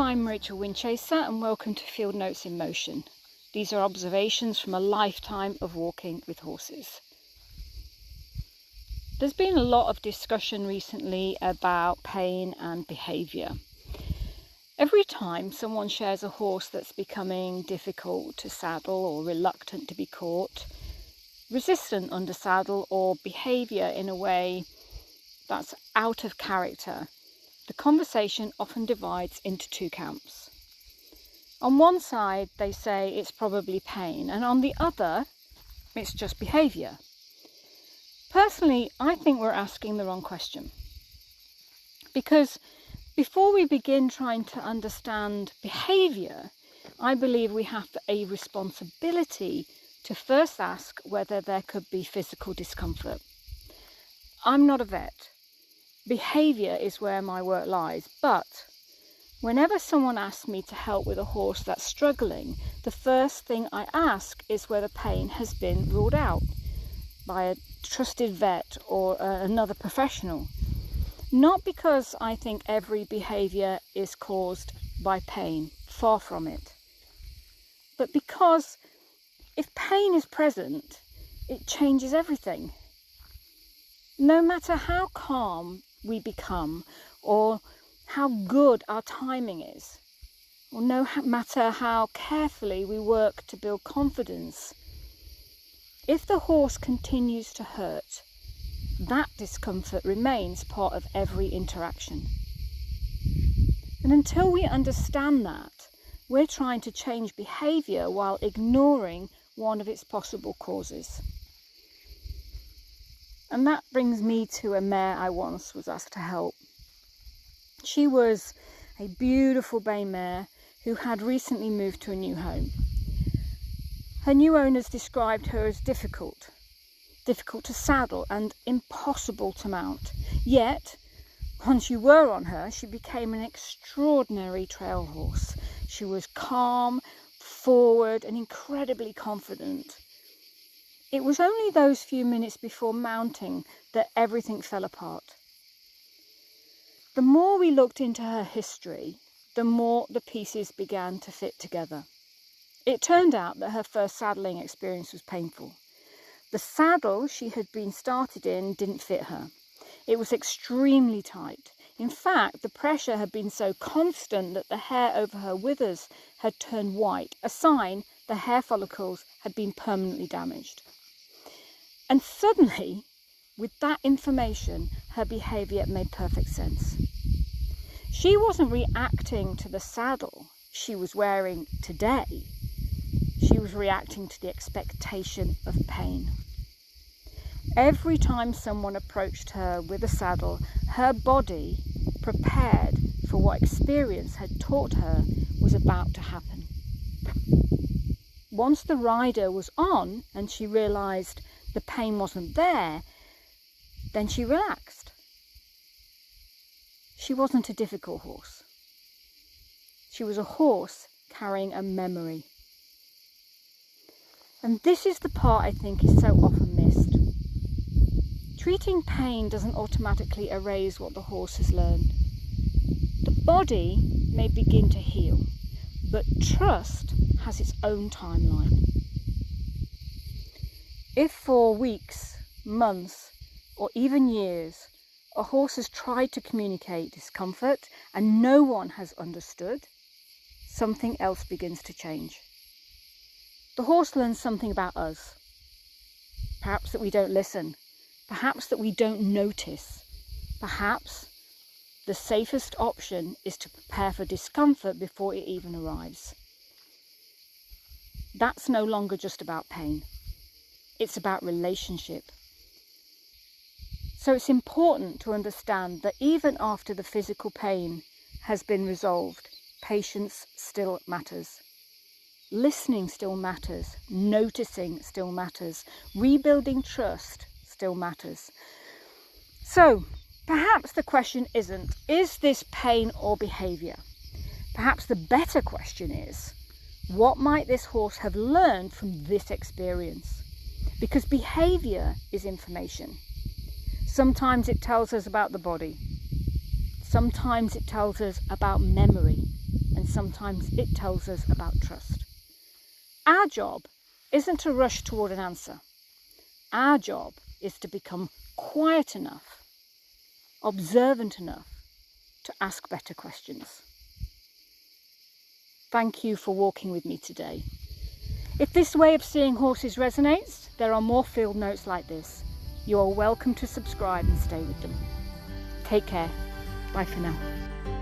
I'm Rachel Windchaser and welcome to Field Notes in Motion. These are observations from a lifetime of walking with horses. There's been a lot of discussion recently about pain and behaviour. Every time someone shares a horse that's becoming difficult to saddle or reluctant to be caught, resistant under saddle, or behaviour in a way that's out of character, the conversation often divides into two camps. On one side, they say it's probably pain, and on the other, it's just behaviour. Personally, I think we're asking the wrong question. Because before we begin trying to understand behaviour, I believe we have a responsibility to first ask whether there could be physical discomfort. I'm not a vet. Behaviour is where my work lies, but whenever someone asks me to help with a horse that's struggling, the first thing I ask is whether pain has been ruled out by a trusted vet or another professional. Not because I think every behaviour is caused by pain, far from it, but because if pain is present, it changes everything. No matter how calm we become, or how good our timing is, or no matter how carefully we work to build confidence, if the horse continues to hurt, that discomfort remains part of every interaction. And until we understand that, we're trying to change behaviour while ignoring one of its possible causes. And that brings me to a mare I once was asked to help. She was a beautiful bay mare who had recently moved to a new home. Her new owners described her as difficult to saddle and impossible to mount. Yet, once you were on her, she became an extraordinary trail horse. She was calm, forward, and incredibly confident. It was only those few minutes before mounting that everything fell apart. The more we looked into her history, the more the pieces began to fit together. It turned out that her first saddling experience was painful. The saddle she had been started in didn't fit her. It was extremely tight. In fact, the pressure had been so constant that the hair over her withers had turned white, a sign the hair follicles had been permanently damaged. And suddenly, with that information, her behaviour made perfect sense. She wasn't reacting to the saddle she was wearing today. She was reacting to the expectation of pain. Every time someone approached her with a saddle, her body prepared for what experience had taught her was about to happen. Once the rider was on and she realised the pain wasn't there, then she relaxed. She wasn't a difficult horse. She was a horse carrying a memory. And this is the part I think is so often missed. Treating pain doesn't automatically erase what the horse has learned. The body may begin to heal, but trust has its own timeline. If for weeks, months, or even years, a horse has tried to communicate discomfort and no one has understood, something else begins to change. The horse learns something about us. Perhaps that we don't listen. Perhaps that we don't notice. Perhaps the safest option is to prepare for discomfort before it even arrives. That's no longer just about pain. It's about relationship. So it's important to understand that even after the physical pain has been resolved, patience still matters. Listening still matters. Noticing still matters. Rebuilding trust still matters. So perhaps the question isn't, is this pain or behaviour? Perhaps the better question is, what might this horse have learned from this experience? Because behaviour is information. Sometimes it tells us about the body. Sometimes it tells us about memory. And sometimes it tells us about trust. Our job isn't to rush toward an answer. Our job is to become quiet enough, observant enough to ask better questions. Thank you for walking with me today. If this way of seeing horses resonates, there are more field notes like this. You are welcome to subscribe and stay with them. Take care. Bye for now.